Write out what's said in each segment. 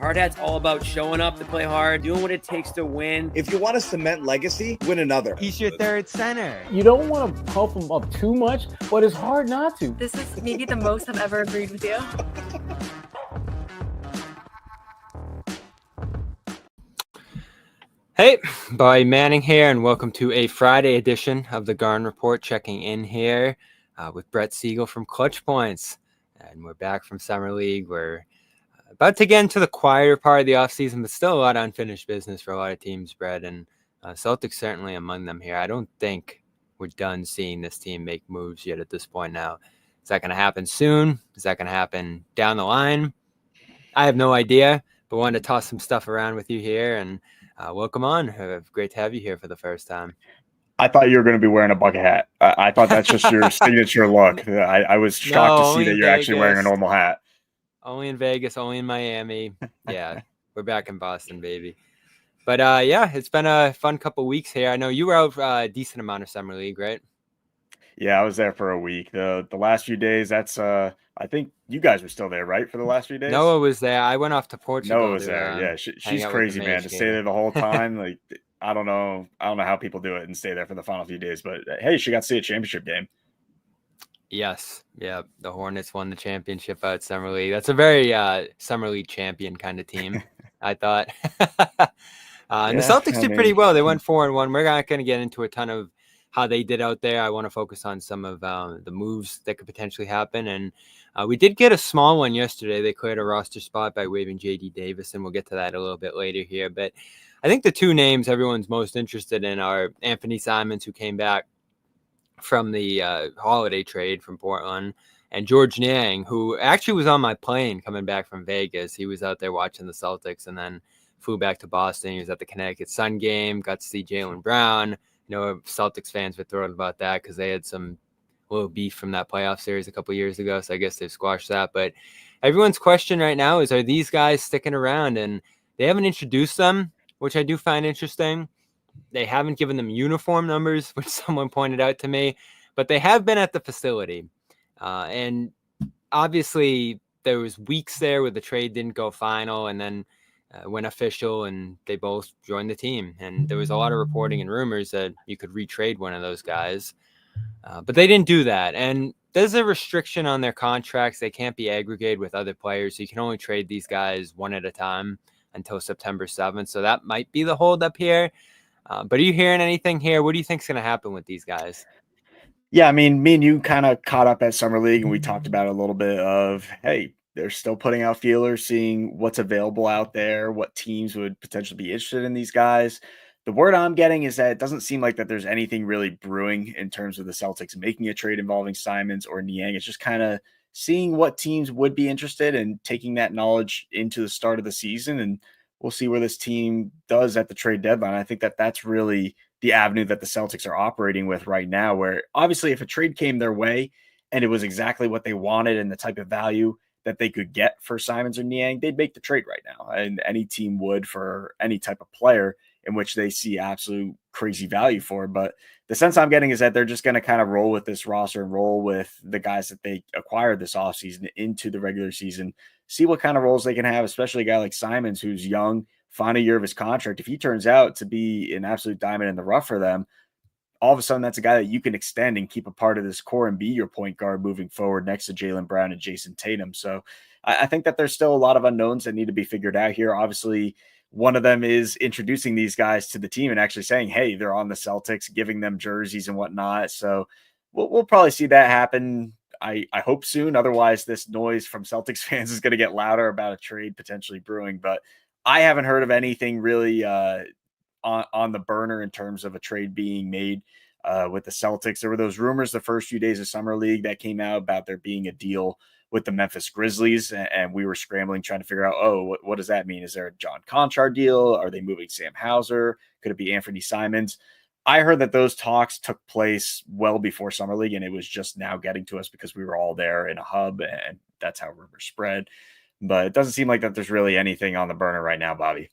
Hard Hat's all about showing up to play hard, doing what it takes to win. If you want to cement legacy, win another. He's your third center. You don't want to pump him up too much, but it's hard not to. This is maybe the most I've ever agreed with you. Hey, Boy Manning here, and welcome to a Friday edition of the Garn Report. Checking in here with Brett Siegel from ClutchPoints, and we're back from Summer League. We're about to get into the quieter part of the offseason, but still a lot of unfinished business for a lot of teams, Brett, and Celtics certainly among them here. I don't think we're done seeing this team make moves yet at this point now. Is that going to happen soon? Is that going to happen down the line? I have no idea, but wanted to toss some stuff around with you here, and welcome on. Great to have you here for the first time. I thought you were going to be wearing a bucket hat. I thought that's just your signature look. I was shocked to see that you're actually wearing a normal hat. Only in Vegas, only in Miami. Yeah, we're back in Boston, baby. But yeah, it's been a fun couple weeks here. I know you were out a decent amount of Summer League, right? Yeah, I was there for a week. The last few days, that's I think you guys were still there, right, for the last few days? Noah was there. I went off to Portugal. Noah was there. Yeah, she's crazy, man, to stay there the whole time. Like, I don't know how people do it and stay there for the final few days. But hey, she got to see a championship game. Yes. Yeah. The Hornets won the championship out Summer League. That's a very Summer League champion kind of team, I thought. And the Celtics did pretty well. They went 4-1. We're not going to get into a ton of how they did out there. I want to focus on some of the moves that could potentially happen. And we did get a small one yesterday. They cleared a roster spot by waiving JD Davison. We'll get to that a little bit later here. But I think the two names everyone's most interested in are Anfernee Simons, who came back from the holiday trade from Portland, and George Niang, who actually was on my plane coming back from Vegas. He was out there watching the Celtics and then flew back to Boston. He was at the Connecticut Sun game, got to see Jaylen Brown. You know, Celtics fans were thrilled about that because they had some little beef from that playoff series a couple years ago. So I guess they've squashed that. But everyone's question right now is, are these guys sticking around? And they haven't introduced them, which I do find interesting. They haven't given them uniform numbers, which someone pointed out to me, but they have been at the facility. And obviously there was weeks there where the trade didn't go final and then went official, and they both joined the team. And there was a lot of reporting and rumors that you could retrade one of those guys, but they didn't do that. And there's a restriction on their contracts. They can't be aggregated with other players. So you can only trade these guys one at a time until September 7th. So that might be the holdup here. But are you hearing anything here? What do you think is going to happen with these guys? Yeah, I mean, me and you kind of caught up at Summer League, and we talked about a little bit of, hey, they're still putting out feelers, seeing what's available out there, what teams would potentially be interested in these guys. The word I'm getting is that it doesn't seem like that there's anything really brewing in terms of the Celtics making a trade involving Simons or Niang. It's just kind of seeing what teams would be interested and taking that knowledge into the start of the season, and we'll see where this team does at the trade deadline. I think that that's really the avenue that the Celtics are operating with right now, where obviously if a trade came their way and it was exactly what they wanted and the type of value that they could get for Simons or Niang, they'd make the trade right now. And any team would for any type of player in which they see absolute crazy value for. But the sense I'm getting is that they're just going to kind of roll with this roster and roll with the guys that they acquired this offseason into the regular season, see what kind of roles they can have, especially a guy like Simons, who's young, final year of his contract. If he turns out to be an absolute diamond in the rough for them, all of a sudden that's a guy that you can extend and keep a part of this core and be your point guard moving forward next to Jaylen Brown and Jason Tatum. So I think that there's still a lot of unknowns that need to be figured out here. Obviously, one of them is introducing these guys to the team and actually saying, hey, they're on the Celtics, giving them jerseys and whatnot. So we'll probably see that happen. I hope soon. Otherwise, this noise from Celtics fans is going to get louder about a trade potentially brewing. But I haven't heard of anything really on the burner in terms of a trade being made with the Celtics. There were those rumors the first few days of Summer League that came out about there being a deal with the Memphis Grizzlies, and we were scrambling trying to figure out, what does that mean? Is there a John Conchar deal? Are they moving Sam Hauser? Could it be Anfernee Simons? I heard that those talks took place well before Summer League, and it was just now getting to us because we were all there in a hub, and that's how rumors spread. But it doesn't seem like that there's really anything on the burner right now, Bobby.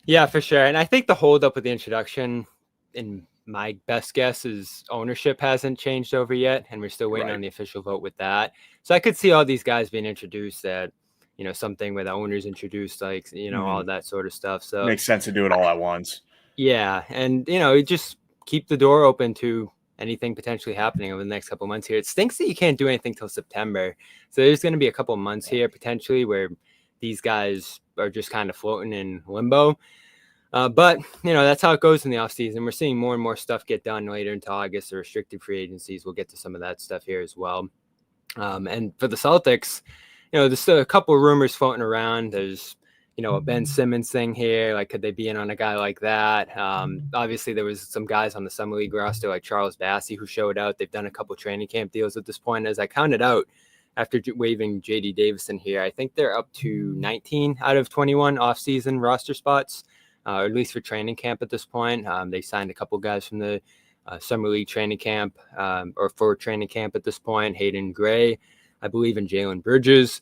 Yeah, for sure. And I think the holdup with the introduction, in my best guess, is ownership hasn't changed over yet, and we're still waiting on the official vote with that. So I could see all these guys being introduced that, something where the owners introduced, like, all that sort of stuff. So Makes sense to do it all at once. Yeah. And, just keep the door open to anything potentially happening over the next couple of months here. It stinks that you can't do anything till September. So there's going to be a couple of months here potentially where these guys are just kind of floating in limbo. But, that's how it goes in the offseason. We're seeing more and more stuff get done later into August. The restricted free agencies, we'll get to some of that stuff here as well. And for the Celtics, there's still a couple of rumors floating around. There's, a Ben Simmons thing here. Like, could they be in on a guy like that? Obviously, there was some guys on the Summer League roster like Charles Bassey who showed out. They've done a couple training camp deals at this point. As I counted out after waiving JD Davison here, I think they're up to 19 out of 21 offseason roster spots, or at least for training camp at this point. They signed a couple guys from the Summer League training camp, or for training camp at this point. Hayden Gray, I believe, and Jalen Bridges.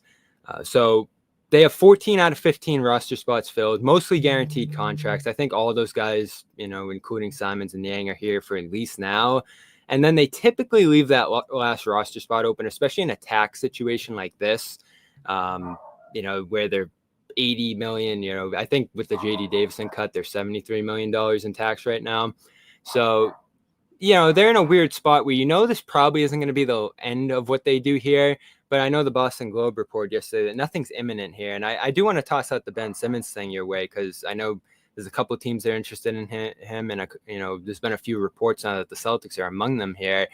So they have 14 out of 15 roster spots filled, mostly guaranteed contracts. I think all of those guys, including Simons and Niang, are here for at least now. And then they typically leave that last roster spot open, especially in a tax situation like this, where they're 80 million, I think with the JD Davison cut, they're $73 million in tax right now. So, they're in a weird spot where, this probably isn't going to be the end of what they do here. But I know the Boston Globe reported yesterday that nothing's imminent here. And I do want to toss out the Ben Simmons thing your way, because I know there's a couple of teams that are interested in him. And, there's been a few reports now that the Celtics are among them here.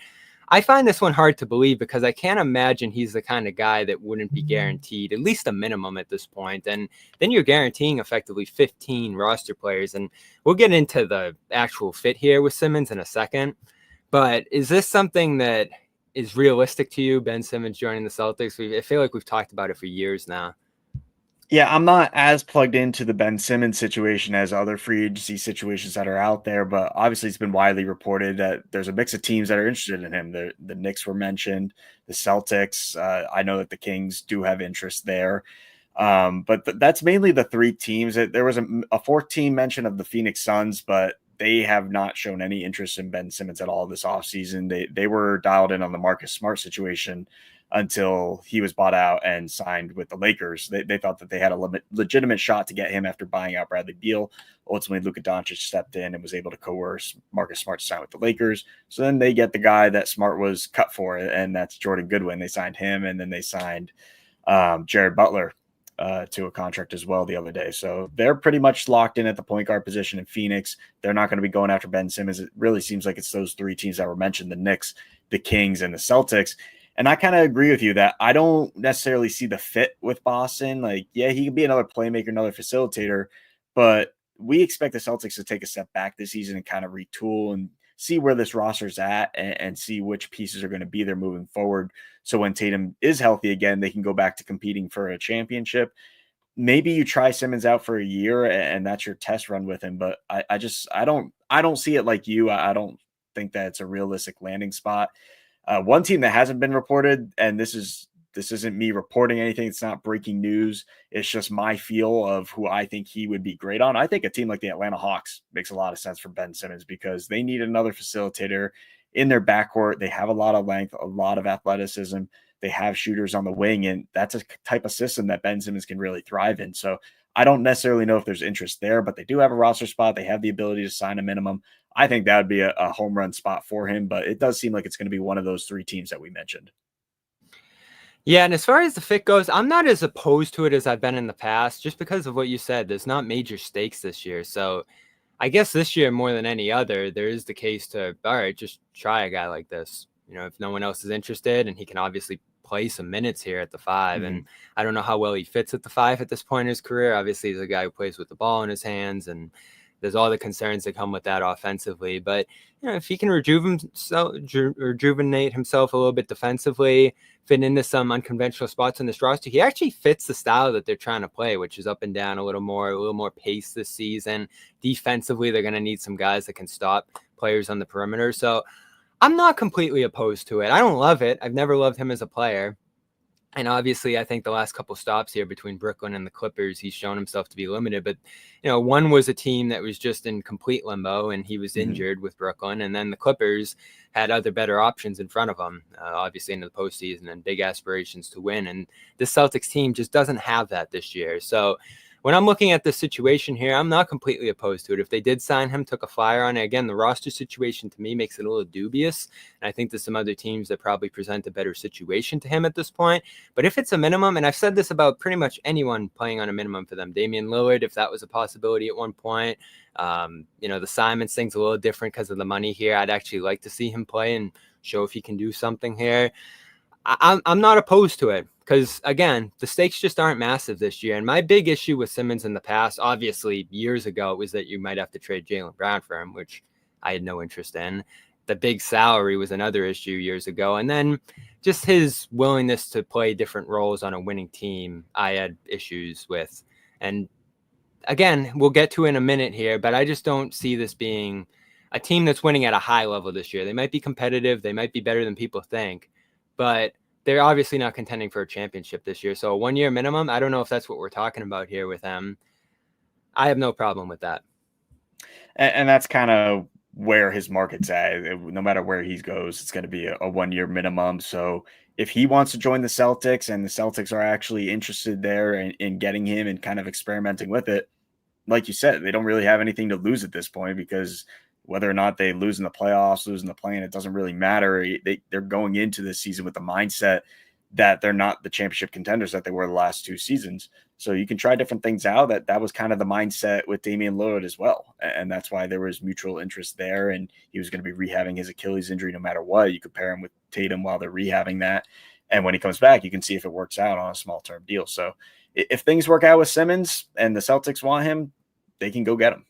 I find this one hard to believe because I can't imagine he's the kind of guy that wouldn't be guaranteed at least a minimum at this point. And then you're guaranteeing effectively 15 roster players. And we'll get into the actual fit here with Simmons in a second. But is this something that is realistic to you, Ben Simmons joining the Celtics? I feel like we've talked about it for years now. Yeah, I'm not as plugged into the Ben Simmons situation as other free agency situations that are out there, but obviously it's been widely reported that there's a mix of teams that are interested in him. The Knicks were mentioned, the Celtics. I know that the Kings do have interest there. But that's mainly the three teams. There was a fourth team mention of the Phoenix Suns, but they have not shown any interest in Ben Simmons at all this offseason. They were dialed in on the Marcus Smart situation until he was bought out and signed with the Lakers. They thought that they had a legitimate shot to get him after buying out Bradley Beal. Ultimately, Luka Doncic stepped in and was able to coerce Marcus Smart to sign with the Lakers. So then they get the guy that Smart was cut for, and that's Jordan Goodwin. They signed him, and then they signed Jared Butler to a contract as well the other day. So they're pretty much locked in at the point guard position in Phoenix. They're not going to be going after Ben Simmons. It really seems like it's those three teams that were mentioned, the Knicks, the Kings, and the Celtics. And I kind of agree with you that I don't necessarily see the fit with Boston. Like, yeah, he could be another playmaker, another facilitator, but we expect the Celtics to take a step back this season and kind of retool and see where this roster's at and see which pieces are going to be there moving forward. So when Tatum is healthy again, they can go back to competing for a championship. Maybe you try Simmons out for a year and that's your test run with him. But I don't see it like you. I don't think that it's a realistic landing spot. One team that hasn't been reported, and this isn't me reporting anything. It's not breaking news. It's just my feel of who I think he would be great on. I think a team like the Atlanta Hawks makes a lot of sense for Ben Simmons because they need another facilitator in their backcourt. They have a lot of length, a lot of athleticism. They have shooters on the wing, and that's a type of system that Ben Simmons can really thrive in. So I don't necessarily know if there's interest there, but they do have a roster spot. They have the ability to sign a minimum. I think that would be a home run spot for him, but it does seem like it's going to be one of those three teams that we mentioned. Yeah, and as far as the fit goes, I'm not as opposed to it as I've been in the past, just because of what you said. There's not major stakes this year. So I guess this year, more than any other, there is the case to, all right, just try a guy like this. If no one else is interested, and he can obviously play some minutes here at the 5. Mm-hmm. And I don't know how well he fits at the 5 at this point in his career. Obviously, he's a guy who plays with the ball in his hands, and there's all the concerns that come with that offensively. But, if he can rejuvenate himself a little bit defensively, fit into some unconventional spots in this roster, he actually fits the style that they're trying to play, which is up and down a little more pace this season. Defensively, they're going to need some guys that can stop players on the perimeter. So I'm not completely opposed to it. I don't love it. I've never loved him as a player. And obviously, I think the last couple stops here between Brooklyn and the Clippers, he's shown himself to be limited. But, one was a team that was just in complete limbo, and he was injured with Brooklyn. And then the Clippers had other better options in front of them, obviously into the postseason and big aspirations to win. And the Celtics team just doesn't have that this year. So when I'm looking at the situation here, I'm not completely opposed to it. If they did sign him, took a flyer on it, again, the roster situation to me makes it a little dubious. And I think there's some other teams that probably present a better situation to him at this point. But if it's a minimum, and I've said this about pretty much anyone playing on a minimum for them, Damian Lillard, if that was a possibility at one point, the Simons thing's a little different because of the money here. I'd actually like to see him play and show if he can do something here. I'm not opposed to it because, again, the stakes just aren't massive this year. And my big issue with Simmons in the past, obviously years ago, was that you might have to trade Jaylen Brown for him, which I had no interest in. The big salary was another issue years ago. And then just his willingness to play different roles on a winning team, I had issues with. And again, we'll get to in a minute here, but I just don't see this being a team that's winning at a high level this year. They might be competitive. They might be better than people think, but they're obviously not contending for a championship this year. So a 1 year minimum, I don't know if that's what we're talking about here with them. I have no problem with that. And that's kind of where his market's at. No matter where he goes, it's going to be a 1 year minimum. So if he wants to join the Celtics and the Celtics are actually interested there in getting him and kind of experimenting with it, like you said, they don't really have anything to lose at this point, because whether or not they lose in the playoffs, lose in the play-in, it doesn't really matter. They're going into this season with the mindset that they're not the championship contenders that they were the last two seasons. So you can try different things out. That was kind of the mindset with Damian Lillard as well. And that's why there was mutual interest there. And he was going to be rehabbing his Achilles injury no matter what. You could pair him with Tatum while they're rehabbing that. And when he comes back, you can see if it works out on a small term deal. So if things work out with Simmons and the Celtics want him, they can go get him.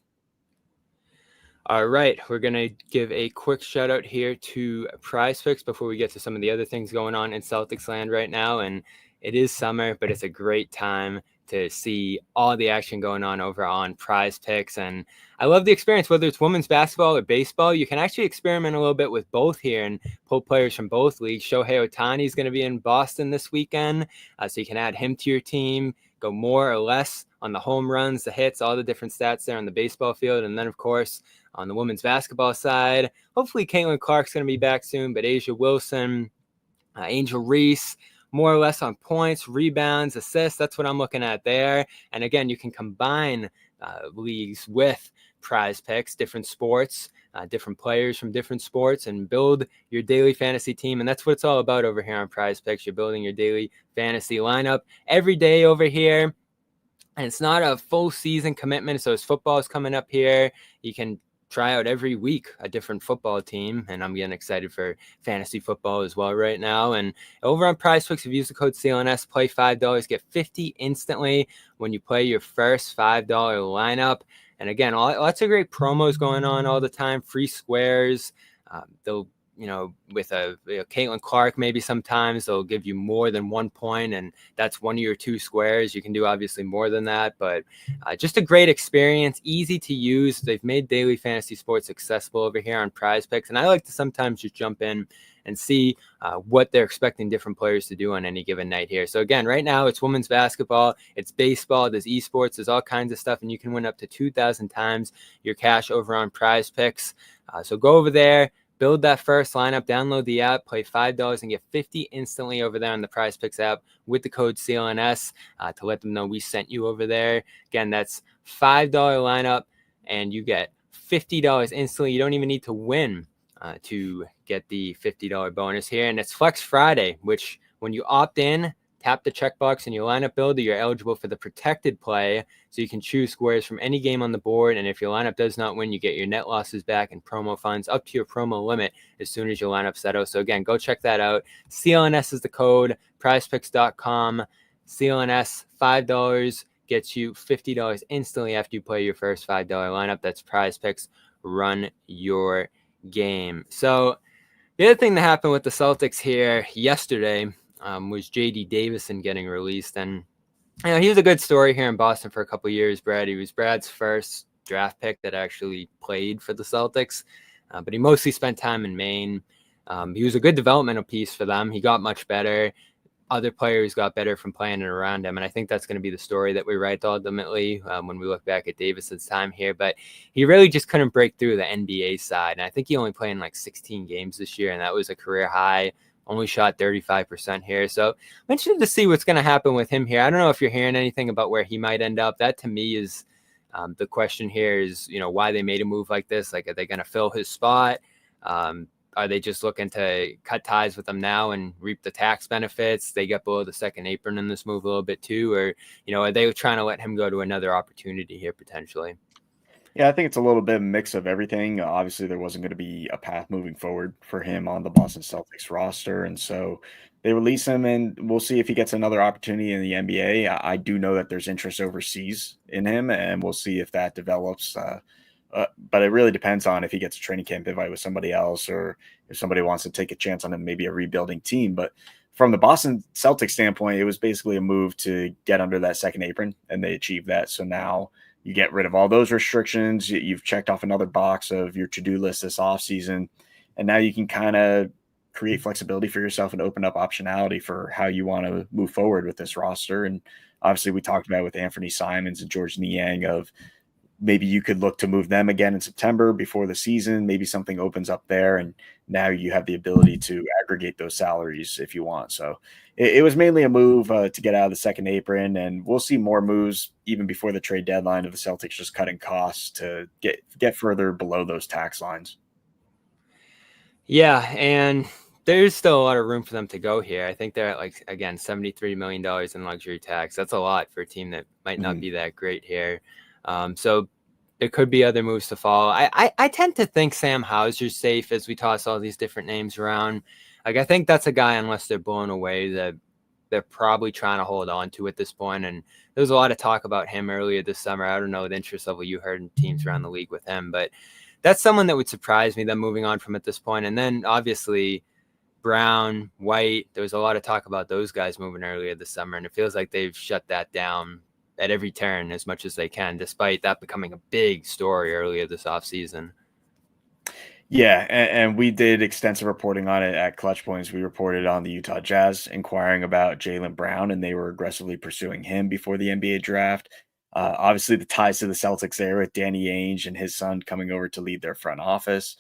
All right, we're going to give a quick shout out here to Prizepicks before we get to some of the other things going on in Celtics land right now. And it is summer, but it's a great time to see all the action going on over on Prizepicks. And I love the experience, whether it's women's basketball or baseball. You can actually experiment a little bit with both here and pull players from both leagues. Shohei Ohtani is going to be in Boston this weekend, so you can add him to your team, go more or less on the home runs, the hits, all the different stats there on the baseball field. And then, of course, on the women's basketball side, hopefully Caitlin Clark's going to be back soon, but Asia Wilson, Angel Reese, more or less on points, rebounds, assists. That's what I'm looking at there. And again, you can combine leagues with Prizepicks, different sports, different players from different sports, and build your daily fantasy team. And that's what it's all about over here on Prizepicks. You're building your daily fantasy lineup every day over here. And it's not a full season commitment. So as football is coming up here, you can try out every week a different football team. And I'm getting excited for fantasy football as well right now. And over on Prizepicks, if you use the code CLNS, play $5, get $50 instantly when you play your first $5 lineup. And again, lots of great promos going on all the time, free squares. They'll, with Caitlin Clark, maybe sometimes they'll give you more than 1 point, and that's 1 of your 2 squares. You can do obviously more than that, but just a great experience, easy to use. They've made daily fantasy sports accessible over here on Prizepicks, and I like to sometimes just jump in and see what they're expecting different players to do on any given night here. So again, right now it's women's basketball, it's baseball, there's esports, there's all kinds of stuff, and you can win up to 2,000 times your cash over on Prizepicks. So go over there, build that first lineup, download the app, play $5 and get $50 instantly over there on the Prizepicks app with the code CLNS to let them know we sent you over there. Again, that's $5 lineup and you get $50 instantly. You don't even need to win to get the $50 bonus here. And it's Flex Friday, which when you opt in, tap the checkbox in your lineup builder, you're eligible for the protected play. So you can choose squares from any game on the board. And if your lineup does not win, you get your net losses back and promo funds up to your promo limit as soon as your lineup settles. So again, go check that out. CLNS is the code, prizepicks.com. CLNS, $5 gets you $50 instantly after you play your first $5 lineup. That's Prizepicks. Run your game. So the other thing that happened with the Celtics here yesterday was JD Davison getting released. And he was a good story here in Boston for a couple of years, Brad. He was Brad's first draft pick that actually played for the Celtics, but he mostly spent time in Maine. He was a good developmental piece for them. He got much better. other players got better from playing it around him. And I think that's going to be the story that we write ultimately when we look back at Davison's time here. But he really just couldn't break through the NBA side. And I think he only played in like 16 games this year, and that was a career high. Only shot 35% here. So I'm interested to see what's going to happen with him here. I don't know if you're hearing anything about where he might end up. That to me is the question here is, why they made a move like this. Like, are they going to fill his spot? Are they just looking to cut ties with him now and reap the tax benefits? They get below the second apron in this move a little bit too, or, are they trying to let him go to another opportunity here potentially? Yeah, I think it's a little bit of a mix of everything. Obviously, there wasn't going to be a path moving forward for him on the Boston Celtics roster. And so they release him, and we'll see if he gets another opportunity in the NBA. I do know that there's interest overseas in him, and we'll see if that develops. But it really depends on if he gets a training camp invite with somebody else, or if somebody wants to take a chance on him, maybe a rebuilding team. But from the Boston Celtics standpoint, it was basically a move to get under that second apron, and they achieved that. So now you get rid of all those restrictions. You've checked off another box of your to-do list this offseason, and now you can kind of create flexibility for yourself and open up optionality for how you want to move forward with this roster. And obviously we talked about with Anfernee Simons and George Niang of maybe you could look to move them again in September before the season. Maybe something opens up there, and now you have the ability to aggregate those salaries if you want. So it was mainly a move to get out of the second apron, and we'll see more moves even before the trade deadline of the Celtics just cutting costs to get further below those tax lines. Yeah, and there's still a lot of room for them to go here. I think they're at $73 million in luxury tax. That's a lot for a team that might not be that great here. So there could be other moves to follow. I tend to think Sam Hauser's safe as we toss all these different names around. I think that's a guy, unless they're blown away, that they're probably trying to hold on to at this point. And there was a lot of talk about him earlier this summer. I don't know the interest level you heard in teams around the league with him, but that's someone that would surprise me, them moving on from at this point. And then obviously Brown, White, there was a lot of talk about those guys moving earlier this summer, and it feels like they've shut that down at every turn as much as they can, despite that becoming a big story earlier this offseason. Yeah, and we did extensive reporting on it at ClutchPoints. We reported on the Utah Jazz inquiring about Jaylen Brown, and they were aggressively pursuing him before the NBA draft. Obviously, the ties to the Celtics there with Danny Ainge and his son coming over to lead their front office.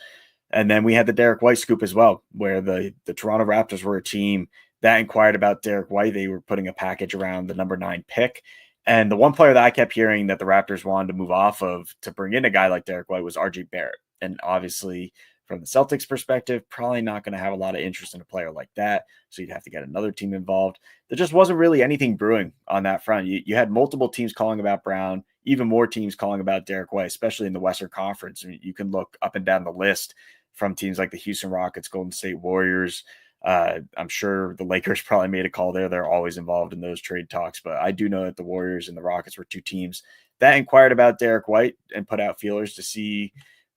And then we had the Derrick White scoop as well, where the Toronto Raptors were a team that inquired about Derrick White. They were putting a package around the number 9 pick. And the one player that I kept hearing that the Raptors wanted to move off of to bring in a guy like Derrick White was RJ Barrett. And obviously, from the Celtics perspective, probably not going to have a lot of interest in a player like that. So you'd have to get another team involved. There just wasn't really anything brewing on that front. You had multiple teams calling about Brown, even more teams calling about Derrick White, especially in the Western Conference. I mean, you can look up and down the list from teams like the Houston Rockets, Golden State Warriors. I'm sure the Lakers probably made a call there. They're always involved in those trade talks. But I do know that the Warriors and the Rockets were two teams that inquired about Derrick White and put out feelers to see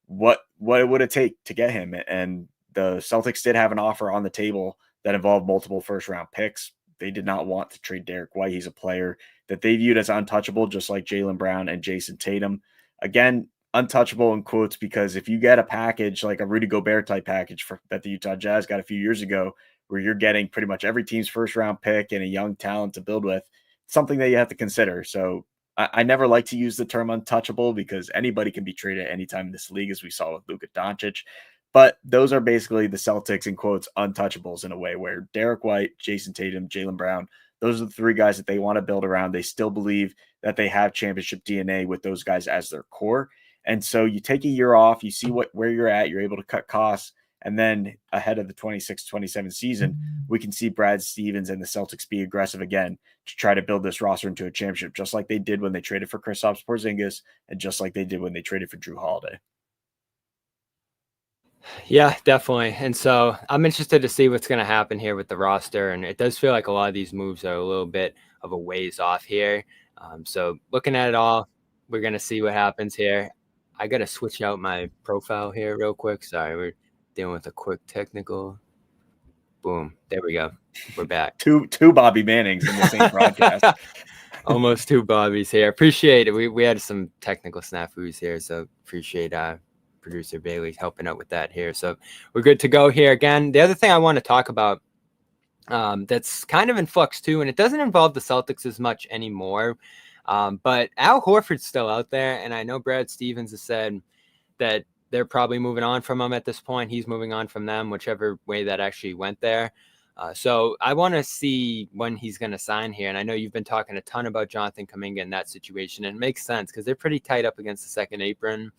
what it would take to get him. And the Celtics did have an offer on the table that involved multiple first-round picks. They did not want to trade Derrick White. He's a player that they viewed as untouchable, just like Jaylen Brown and Jason Tatum. Again, untouchable in quotes, because if you get a package like a Rudy Gobert type package that the Utah Jazz got a few years ago, where you're getting pretty much every team's first-round pick and a young talent to build with, something that you have to consider. So I never like to use the term untouchable because anybody can be traded at any time in this league, as we saw with Luka Doncic. But those are basically the Celtics, in quotes, untouchables in a way, where Derrick White, Jason Tatum, Jaylen Brown, those are the three guys that they want to build around. They still believe that they have championship DNA with those guys as their core. And so you take a year off, you see where you're at, you're able to cut costs. And then ahead of the 26-27 season, we can see Brad Stevens and the Celtics be aggressive again to try to build this roster into a championship, just like they did when they traded for Kristaps Porzingis and just like they did when they traded for Jrue Holiday. Yeah, definitely. And so I'm interested to see what's going to happen here with the roster. And it does feel like a lot of these moves are a little bit of a ways off here. So looking at it all, we're going to see what happens here. I got to switch out my profile here real quick. Sorry, we're dealing with a quick technical. Boom. There we go. We're back. Two Bobby Mannings in the same broadcast. Almost two Bobbies here. Appreciate it. We had some technical snafus here, so appreciate producer Bailey helping out with that here. So we're good to go here again. The other thing I want to talk about that's kind of in flux too, and it doesn't involve the Celtics as much anymore. But Al Horford's still out there, and I know Brad Stevens has said that they're probably moving on from him at this point. He's moving on from them, whichever way that actually went there. So I want to see when he's going to sign here. And I know you've been talking a ton about Jonathan Kuminga in that situation. And it makes sense because they're pretty tight up against the second apron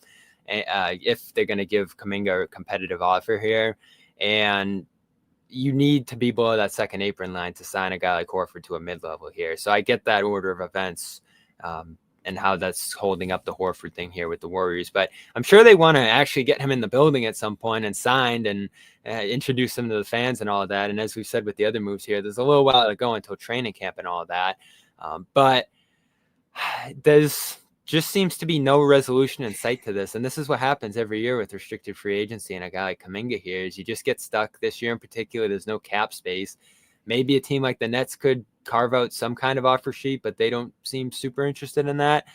if they're going to give Kuminga a competitive offer here. And you need to be below that second apron line to sign a guy like Horford to a mid-level here. So I get that order of events and how that's holding up the Horford thing here with the Warriors. But I'm sure they want to actually get him in the building at some point and signed and introduce him to the fans and all of that. And as we've said with the other moves here, there's a little while to go until training camp and all of that. But there's just seems to be no resolution in sight to this. And this is what happens every year with restricted free agency. And a guy like Kuminga here is you just get stuck. This year in particular, there's no cap space. Maybe a team like the Nets could carve out some kind of offer sheet, but they don't seem super interested in that.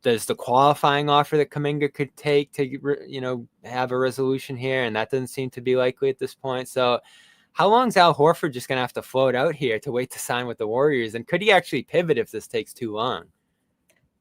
There's the qualifying offer that Kuminga could take to, have a resolution here, and that doesn't seem to be likely at this point. So how long is Al Horford just going to have to float out here to wait to sign with the Warriors? And could he actually pivot if this takes too long?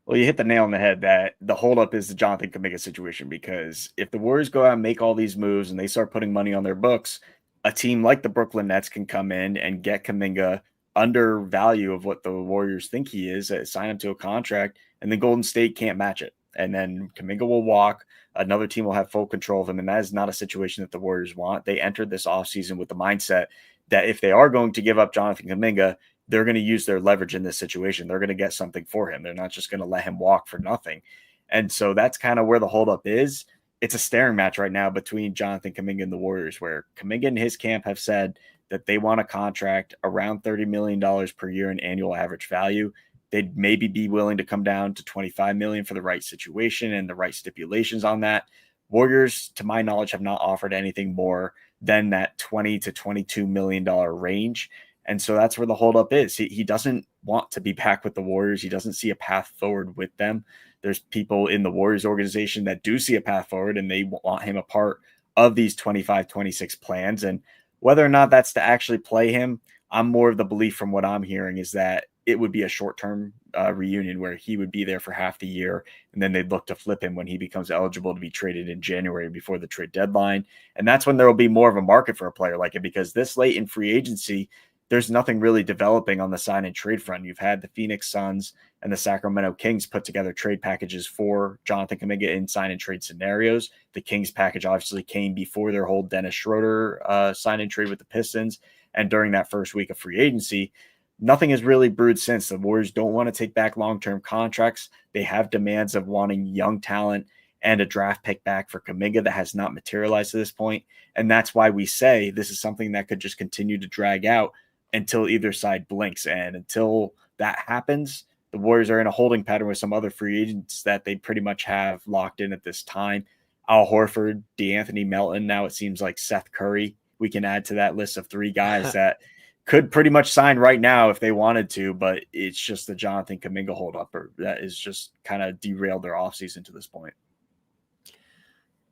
Well, you hit the nail on the head that the holdup is the Jonathan Kuminga situation, because if the Warriors go out and make all these moves and they start putting money on their books, a team like the Brooklyn Nets can come in and get Kuminga under value of what the Warriors think he is, sign him to a contract, and then Golden State can't match it. And then Kuminga will walk. Another team will have full control of him, and that is not a situation that the Warriors want. They entered this offseason with the mindset that if they are going to give up Jonathan Kuminga, they're going to use their leverage in this situation. They're going to get something for him. They're not just going to let him walk for nothing. And so that's kind of where the holdup is. It's a staring match right now between Jonathan Kuminga and the Warriors, where Kuminga and his camp have said that they want a contract around $30 million per year in annual average value. They'd maybe be willing to come down to $25 million for the right situation and the right stipulations on that. Warriors, to my knowledge, have not offered anything more than that $20 to $22 million range. And so that's where the holdup is. He doesn't want to be back with the Warriors. He doesn't see a path forward with them. There's people in the Warriors organization that do see a path forward, and they want him a part of these 25-26 plans. And whether or not that's to actually play him, I'm more of the belief from what I'm hearing is that it would be a short-term reunion where he would be there for half the year, and then they'd look to flip him when he becomes eligible to be traded in January before the trade deadline. And that's when there will be more of a market for a player like it, because this late in free agency, there's nothing really developing on the sign and trade front. You've had the Phoenix Suns and the Sacramento Kings put together trade packages for Jonathan Kuminga in sign and trade scenarios. The Kings package obviously came before their whole Dennis Schroeder sign and trade with the Pistons. And during that first week of free agency, nothing has really brewed since. The Warriors don't want to take back long-term contracts. They have demands of wanting young talent and a draft pick back for Kuminga that has not materialized to this point. And that's why we say this is something that could just continue to drag out until either side blinks. And until that happens, the Warriors are in a holding pattern with some other free agents that they pretty much have locked in at this time. Al Horford, D'Anthony Melton. Now it seems like Seth Curry. We can add to that list of three guys that could pretty much sign right now if they wanted to, but it's just the Jonathan Kuminga holdup that is just kind of derailed their offseason to this point.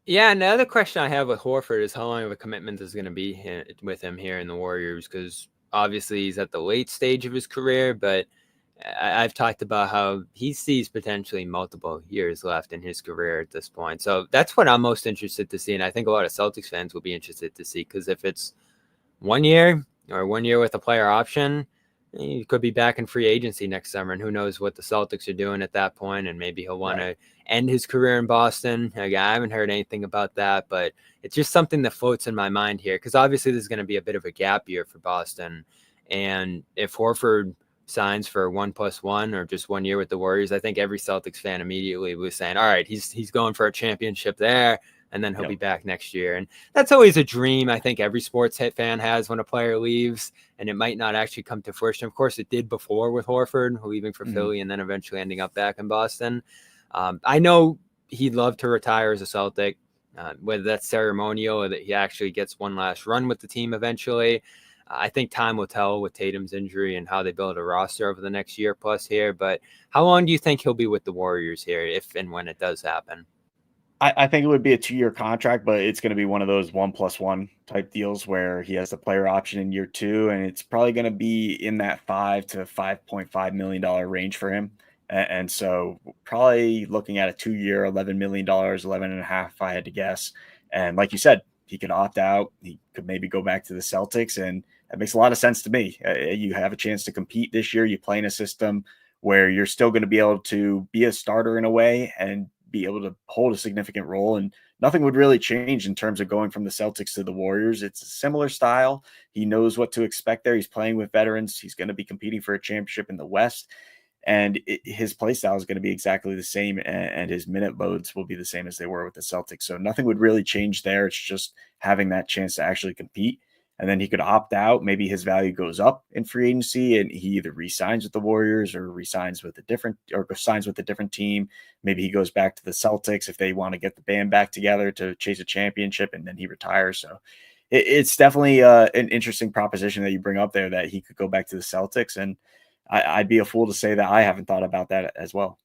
Yeah, and the other question I have with Horford is how long of a commitment is going to be with him here in the Warriors, because obviously he's at the late stage of his career, but I've talked about how he sees potentially multiple years left in his career at this point. So that's what I'm most interested to see, and I think a lot of Celtics fans will be interested to see, because if it's 1 year or 1 year with a player option, he could be back in free agency next summer, and who knows what the Celtics are doing at that point, and maybe he'll want to end his career in Boston. Again, I haven't heard anything about that, but it's just something that floats in my mind here, because obviously there's going to be a bit of a gap year for Boston, and if Horford signs for 1+1 or just 1 year with the Warriors, I think every Celtics fan immediately was saying, all right, he's going for a championship there, and then he'll be back next year. And that's always a dream I think every sports fan has when a player leaves, and it might not actually come to fruition. Of course, it did before with Horford leaving for Philly and then eventually ending up back in Boston. I know he'd love to retire as a Celtic, whether that's ceremonial or that he actually gets one last run with the team eventually. I think time will tell with Tatum's injury and how they build a roster over the next year plus here. But how long do you think he'll be with the Warriors here, if and when it does happen? I think it would be a 2-year contract, but it's going to be one of those 1+1 type deals where he has the player option in year 2, and it's probably going to be in that $5 to $5.5 million range for him. And so probably looking at a 2-year, $11 million, 11 and a half, if I had to guess. And like you said, he could opt out. He could maybe go back to the Celtics, and that makes a lot of sense to me. You have a chance to compete this year. You play in a system where you're still going to be able to be a starter in a way and be able to hold a significant role, and nothing would really change in terms of going from the Celtics to the Warriors. It's a similar style. He knows what to expect there. He's playing with veterans. He's going to be competing for a championship in the West, and his play style is going to be exactly the same, and his minute loads will be the same as they were with the Celtics. So nothing would really change there. It's just having that chance to actually compete. And then he could opt out. Maybe his value goes up in free agency and he either re-signs with the Warriors or signs with a different team. Maybe he goes back to the Celtics if they want to get the band back together to chase a championship, and then he retires. So it's definitely an interesting proposition that you bring up there, that he could go back to the Celtics. And I'd be a fool to say that I haven't thought about that as well.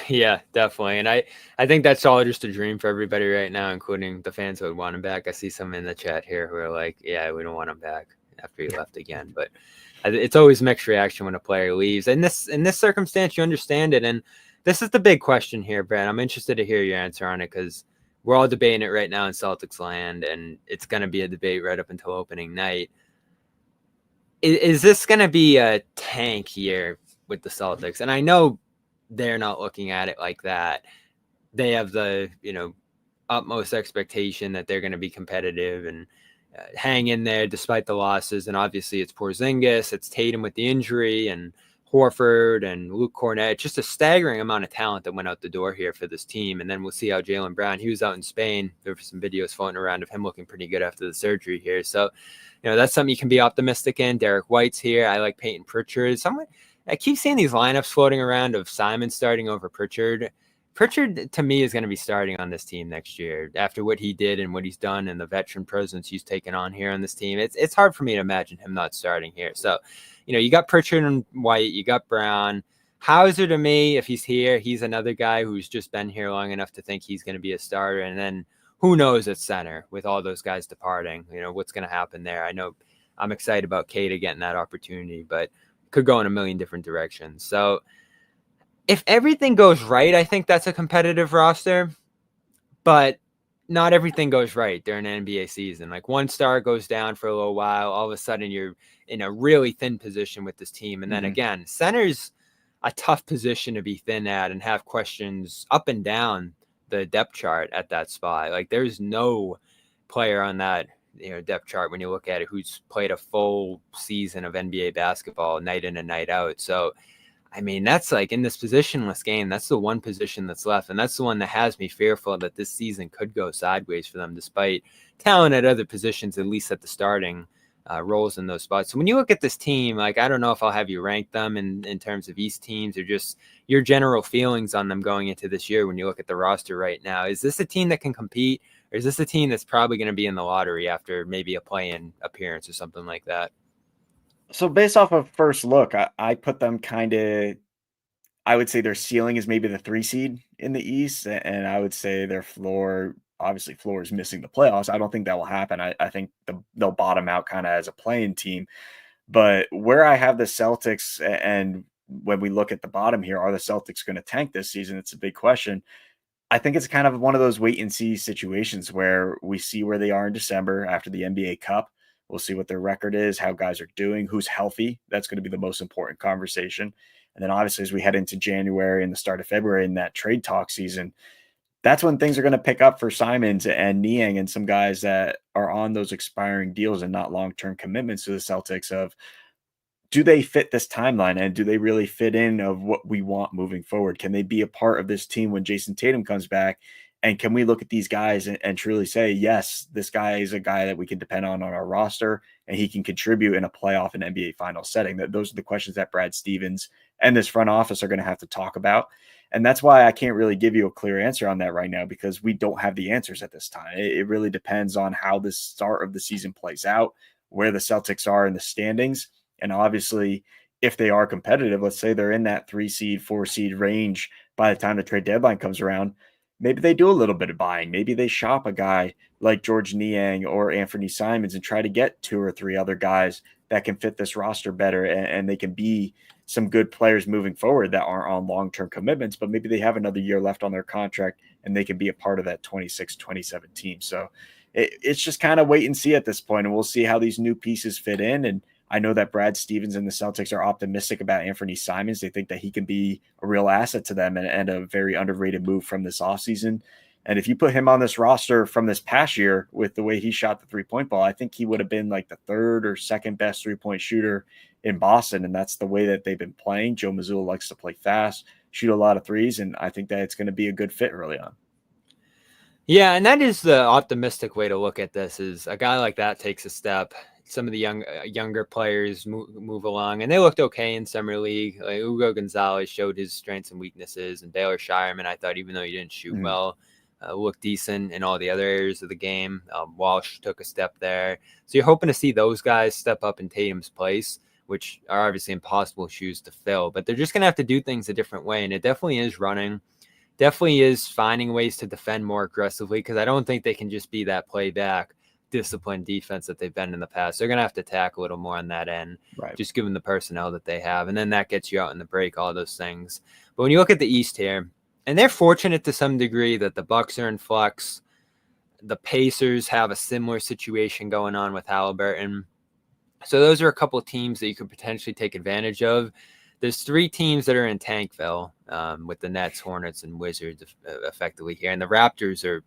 Yeah, definitely. And I think that's all just a dream for everybody right now, including the fans who would want him back. I see some in the chat here who are like, yeah, we don't want him back after he left again. But it's always mixed reaction when a player leaves. And in this circumstance, you understand it. And this is the big question here, Brad. I'm interested to hear your answer on it, because we're all debating it right now in Celtics land, and it's going to be a debate right up until opening night. Is this going to be a tank year with the Celtics? And I know they're not looking at it like that. They have the, utmost expectation that they're going to be competitive and hang in there despite the losses. And obviously it's Porzingis, it's Tatum with the injury, and Horford and Luke Cornett. Just a staggering amount of talent that went out the door here for this team. And then we'll see how Jaylen Brown, he was out in Spain. There were some videos floating around of him looking pretty good after the surgery here. So, that's something you can be optimistic in. Derrick White's here. I like Peyton Pritchard. I keep seeing these lineups floating around of Simon starting over Pritchard. Pritchard, to me, is going to be starting on this team next year after what he did and what he's done and the veteran presence he's taken on here on this team. It's hard for me to imagine him not starting here. So, you got Pritchard and White, you got Brown. Hauser, to me, if he's here, he's another guy who's just been here long enough to think he's going to be a starter. And then who knows at center with all those guys departing, what's going to happen there. I know I'm excited about Kata getting that opportunity, but could go in a million different directions. So if everything goes right, I think that's a competitive roster, but not everything goes right during an NBA season. Like one star goes down for a little while, all of a sudden you're in a really thin position with this team. And then again, center's a tough position to be thin at and have questions up and down the depth chart at that spot. Like there's no player on that depth chart when you look at it who's played a full season of NBA basketball night in and night out. So I mean, that's like in this positionless game, that's the one position that's left. And that's the one that has me fearful that this season could go sideways for them, despite talent at other positions, at least at the starting roles in those spots. So when you look at this team, like, I don't know if I'll have you rank them in terms of East teams or just your general feelings on them going into this year. When you look at the roster right now, is this a team that can compete, or is this a team that's probably going to be in the lottery after maybe a play-in appearance or something like that? So based off of first look, I put them I would say their ceiling is maybe the 3 seed in the East, and I would say their floor, obviously floor is missing the playoffs. I don't think that will happen. I think they'll bottom out kind of as a playing team. But where I have the Celtics, and when we look at the bottom here, are the Celtics going to tank this season? It's a big question. I think it's kind of one of those wait and see situations where we see where they are in December after the NBA Cup. We'll see what their record is, how guys are doing, who's healthy. That's going to be the most important conversation. And then obviously as we head into January and the start of February in that trade talk season, that's when things are going to pick up for Simons and Niang and some guys that are on those expiring deals and not long-term commitments to the Celtics of, do they fit this timeline, and do they really fit in of what we want moving forward? Can they be a part of this team when Jason Tatum comes back? And can we look at these guys and truly say, yes, this guy is a guy that we can depend on our roster, and he can contribute in a playoff and NBA final setting? Those are the questions that Brad Stevens and this front office are going to have to talk about. And that's why I can't really give you a clear answer on that right now, because we don't have the answers at this time. It really depends on how the start of the season plays out, where the Celtics are in the standings. And obviously, if they are competitive, let's say they're in that 3 seed, 4 seed range by the time the trade deadline comes around, maybe they do a little bit of buying. Maybe they shop a guy like George Niang or Anfernee Simons and try to get 2 or 3 other guys that can fit this roster better, and they can be some good players moving forward that aren't on long-term commitments, but maybe they have another year left on their contract and they can be a part of that 26-27 team. So it's just kind of wait and see at this point, and we'll see how these new pieces fit in. And I know that Brad Stevens and the Celtics are optimistic about Anfernee Simons. They think that he can be a real asset to them and a very underrated move from this offseason. And if you put him on this roster from this past year with the way he shot the three-point ball, I think he would have been like the third or second best three-point shooter in Boston. And that's the way that they've been playing. Joe Mazzulla likes to play fast, shoot a lot of threes, and I think that it's going to be a good fit early on. Yeah, and that is the optimistic way to look at this, is a guy like that takes a step. Some of the younger players move along, and they looked okay in summer league. Like Hugo Gonzalez showed his strengths and weaknesses, and Baylor Shireman, I thought, even though he didn't shoot well, looked decent in all the other areas of the game. Walsh took a step there. So you're hoping to see those guys step up in Tatum's place, which are obviously impossible shoes to fill, but they're just going to have to do things a different way. And it definitely is running, definitely is finding ways to defend more aggressively, because I don't think they can just be that playback disciplined defense that they've been in the past. They're going to have to attack a little more on that end, right, just given the personnel that they have. And then that gets you out in the break, all those things. But when you look at the East here, and they're fortunate to some degree that the Bucks are in flux. The Pacers have a similar situation going on with Halliburton. So those are a couple of teams that you could potentially take advantage of. There's 3 teams that are in Tankville, with the Nets, Hornets, and Wizards effectively here. And the Raptors are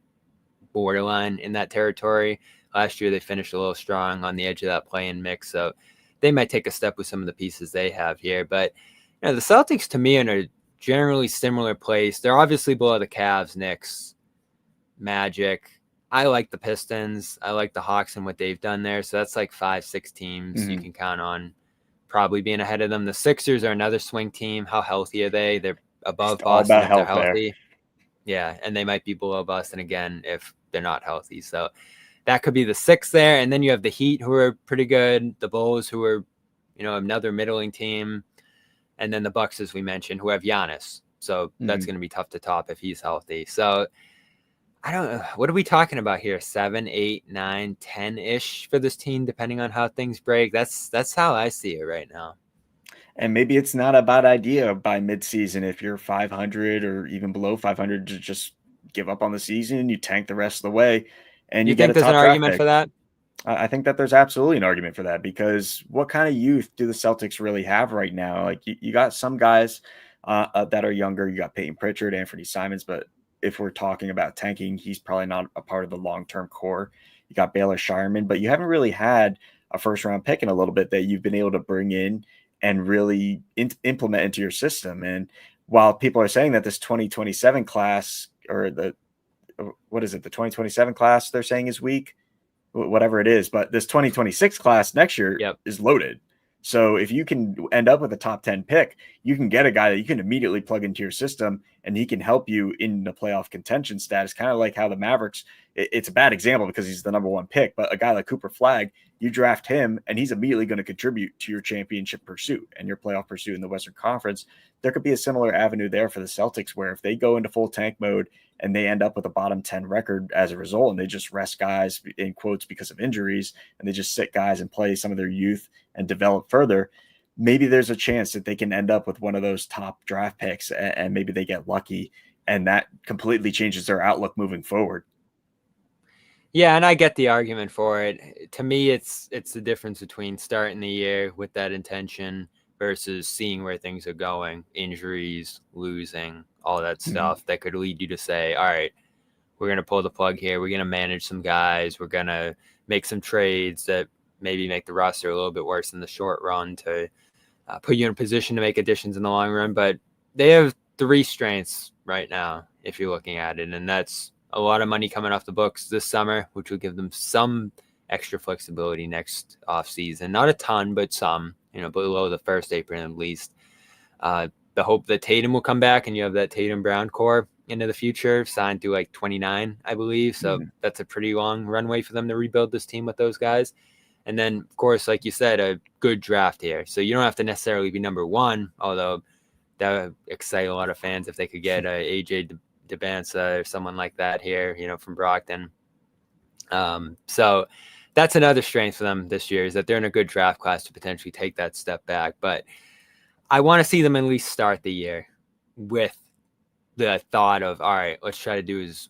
borderline in that territory. Last year, they finished a little strong on the edge of that play-in mix. So they might take a step with some of the pieces they have here. But the Celtics, to me, are in a generally similar place. They're obviously below the Cavs, Knicks, Magic. I like the Pistons. I like the Hawks and what they've done there. So that's like 5-6 teams you can count on probably being ahead of them. The Sixers are another swing team. How healthy are they? They're above Boston if they're healthy. Yeah, and they might be below Boston again if they're not healthy. So that could be the 6 there. And then you have the Heat, who are pretty good. The Bulls, who are, another middling team. And then the Bucks, as we mentioned, who have Giannis. So that's going to be tough to top if he's healthy. So I don't know. What are we talking about here? 7, 8, 9, 10-ish for this team, depending on how things break. That's how I see it right now. And maybe it's not a bad idea by midseason, if you're 500 or even below 500, to just give up on the season. You tank the rest of the way, and you get a top draft pick. There's an argument for that? I think that there's absolutely an argument for that, because what kind of youth do the Celtics really have right now? Like you got some guys that are younger. You got Peyton Pritchard, Anfernee Simons, but if we're talking about tanking, he's probably not a part of the long-term core. You got Baylor Shireman, but you haven't really had a first-round pick in a little bit that you've been able to bring in and really implement into your system. And while people are saying that this 2027 class, or the 2027 class they're saying is weak, whatever it is, but this 2026 class next year is loaded. So if you can end up with a top 10 pick, you can get a guy that you can immediately plug into your system, and he can help you in the playoff contention status, kind of like how the Mavericks, it's a bad example because he's the number 1 pick, but a guy like Cooper Flagg, you draft him and he's immediately going to contribute to your championship pursuit and your playoff pursuit in the Western Conference. There could be a similar avenue there for the Celtics, where if they go into full tank mode and they end up with a bottom 10 record as a result, and they just rest guys in quotes because of injuries, and they just sit guys and play some of their youth and develop further, maybe there's a chance that they can end up with one of those top draft picks, and maybe they get lucky, and that completely changes their outlook moving forward. Yeah, and I get the argument for it. To me, it's the difference between starting the year with that intention versus seeing where things are going, injuries, losing, all that stuff that could lead you to say, all right, we're going to pull the plug here. We're going to manage some guys. We're going to make some trades that maybe make the roster a little bit worse in the short run to put you in a position to make additions in the long run. But they have 3 strengths right now, if you're looking at it, and that's a lot of money coming off the books this summer, which will give them some extra flexibility next offseason. Not a ton, but some, below the first apron at least. The hope that Tatum will come back and you have that Tatum Brown core into the future, signed through like 29, I believe. So that's a pretty long runway for them to rebuild this team with those guys. And then, of course, like you said, a good draft here. So you don't have to necessarily be number 1, although that would excite a lot of fans if they could get AJ Dabansa or someone like that here, from Brockton. So that's another strength for them this year, is that they're in a good draft class to potentially take that step back. But I want to see them at least start the year with the thought of, all right, let's try to do as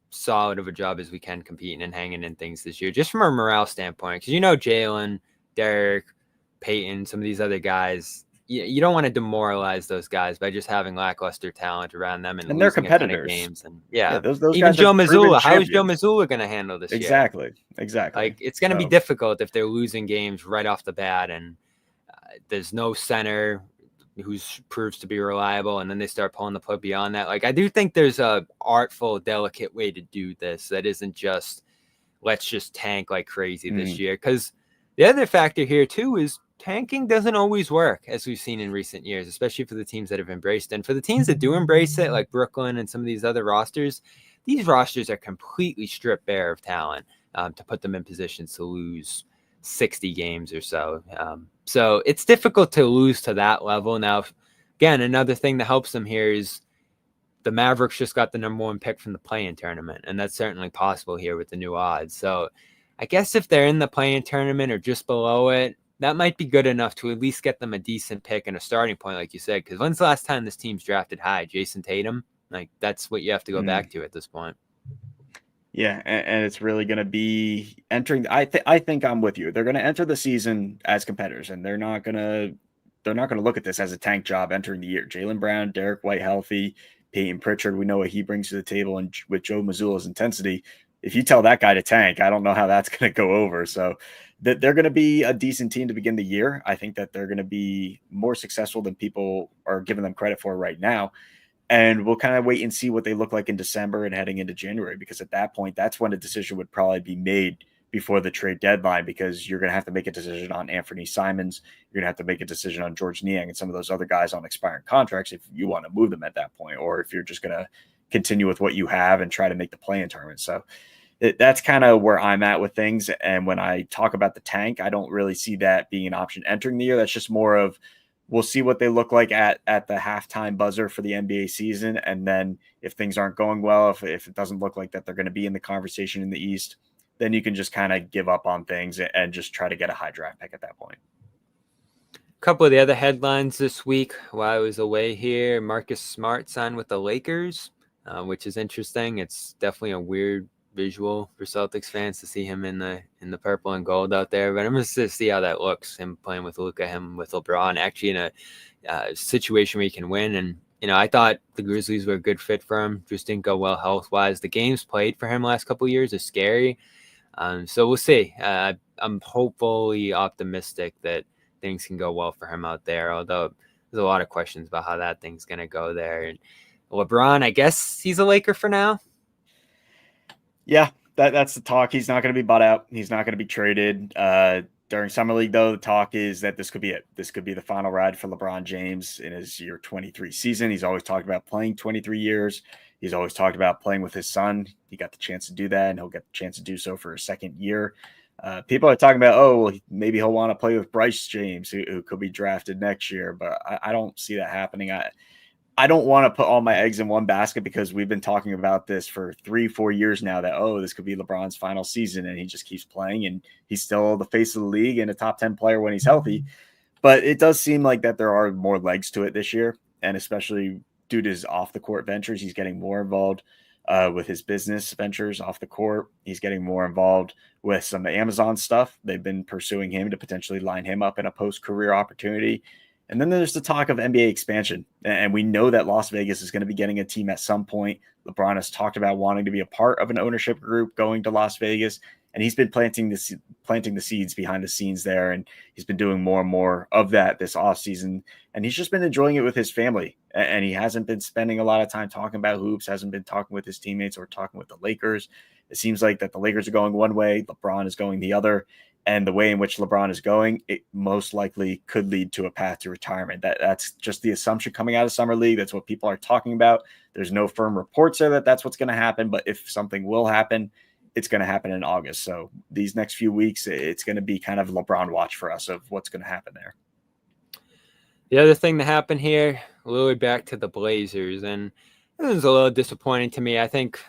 solid of a job as we can competing and hanging in things this year, just from a morale standpoint. Because Jaylen, Derrick, Peyton, some of these other guys, you don't want to demoralize those guys by just having lackluster talent around them and they're losing a ton of competitors. games. And those even guys Joe have proven Mazzulla. How is Joe champions. Mazzulla going to handle this year? Exactly. Like, it's going to be difficult if they're losing games right off the bat, and there's no center who proves to be reliable, and then they start pulling the plug beyond that. Like, I do think there's a artful, delicate way to do this that isn't just let's just tank like crazy this year. Because the other factor here too is tanking doesn't always work, as we've seen in recent years, especially for the teams that have embraced it. And for the teams that do embrace it, like Brooklyn and some of these other rosters, these rosters are completely stripped bare of talent to put them in positions to lose 60 games or so. So it's difficult to lose to that level. Now, again, another thing that helps them here is the Mavericks just got the number 1 pick from the play-in tournament, and that's certainly possible here with the new odds. So I guess if they're in the play-in tournament or just below it, that might be good enough to at least get them a decent pick and a starting point, like you said. Because when's the last time this team's drafted high? Jason Tatum? Like, that's what you have to go back to at this point. Yeah, and it's really going to be entering. I think I'm with you. They're going to enter the season as competitors, and they're not going to look at this as a tank job entering the year. Jaylen Brown, Derrick White healthy, Peyton Pritchard, we know what he brings to the table, and with Joe Mazzulla's intensity, if you tell that guy to tank, I don't know how that's going to go over. So that they're going to be a decent team to begin the year. I think that they're going to be more successful than people are giving them credit for right now. And we'll kind of wait and see what they look like in December and heading into January, because at that point, that's when a decision would probably be made before the trade deadline, because you're going to have to make a decision on Anfernee Simons. You're going to have to make a decision on George Niang and some of those other guys on expiring contracts if you want to move them at that point, or if you're just going to continue with what you have and try to make the play-in tournament. So that's kind of where I'm at with things. And when I talk about the tank, I don't really see that being an option entering the year. That's just more of, we'll see what they look like at the halftime buzzer for the NBA season. And then if things aren't going well, if it doesn't look like that they're going to be in the conversation in the East, then you can just kind of give up on things and just try to get a high draft pick at that point. A couple of the other headlines this week while I was away here: Marcus Smart signed with the Lakers, which is interesting. It's definitely a weird visual for Celtics fans to see him in the purple and gold out there, but I'm just to see how that looks, him playing with Luka, him with LeBron, actually in a situation where he can win. And I thought the Grizzlies were a good fit for him, just didn't go well health wise. The games played for him last couple of years are scary, so we'll see. I'm hopefully optimistic that things can go well for him out there, although there's a lot of questions about how that thing's going to go there. And LeBron, I guess he's a Laker for now. Yeah, that's the talk. He's not going to be bought out. He's not going to be traded. During Summer League, though, the talk is that this could be it. This could be the final ride for LeBron James in his year 23 season. He's always talked about playing 23 years. He's always talked about playing with his son. He got the chance to do that, and he'll get the chance to do so for a second year. People are talking about, maybe he'll want to play with Bryce James, who could be drafted next year, but I don't see that happening. I don't want to put all my eggs in one basket, because we've been talking about this for 3-4 years now that, this could be LeBron's final season, and he just keeps playing, and he's still the face of the league and a top 10 player when he's healthy. But it does seem like that there are more legs to it this year, and especially due to his off the court ventures, he's getting more involved with his business ventures off the court. He's getting more involved with some Amazon stuff. They've been pursuing him to potentially line him up in a post-career opportunity. And then there's the talk of NBA expansion. And we know that Las Vegas is going to be getting a team at some point. LeBron has talked about wanting to be a part of an ownership group going to Las Vegas. And he's been planting the seeds behind the scenes there. And he's been doing more and more of that this offseason. And he's just been enjoying it with his family. And he hasn't been spending a lot of time talking about hoops, hasn't been talking with his teammates or talking with the Lakers. It seems like that the Lakers are going one way, LeBron is going the other. And the way in which LeBron is going, it most likely could lead to a path to retirement. That's just the assumption coming out of Summer League. That's what people are talking about. There's no firm reports there that that's what's going to happen. But if something will happen, it's going to happen in August. So these next few weeks, it's going to be kind of LeBron watch for us of what's going to happen there. The other thing that happened here, Lillard back to the Blazers. And It was a little disappointing to me. I think